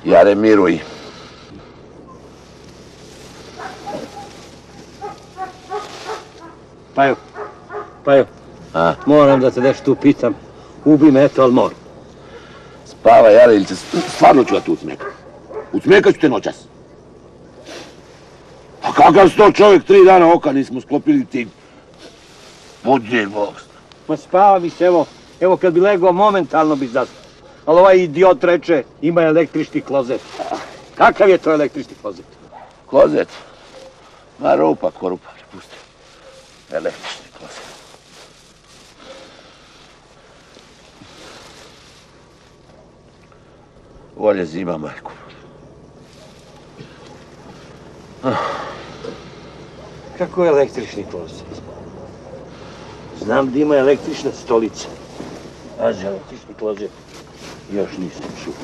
Jare, miruj. Paju, moram da te nešto tu pitam. Ubi me, eto, ali moram. Spava, Jare, ili stvarno ću ja tu ucmekat. Ucmekat ću te noćas. A kakav si to čovjek, 3 dana oka nismo sklopili ti... Budje Bog. Ma spava mi se, evo kad bi legao momentalno bi zaspao. Ali ovaj idiot reče, ima električni klozet. Kakav je to električni klozet? Klozet? Ma rupa, korupa, pusti. Električni klozet. Volje zima, majku. Kako je električni klozet? Znam da ima električna stolica. A za električni klozet još nisam čuo.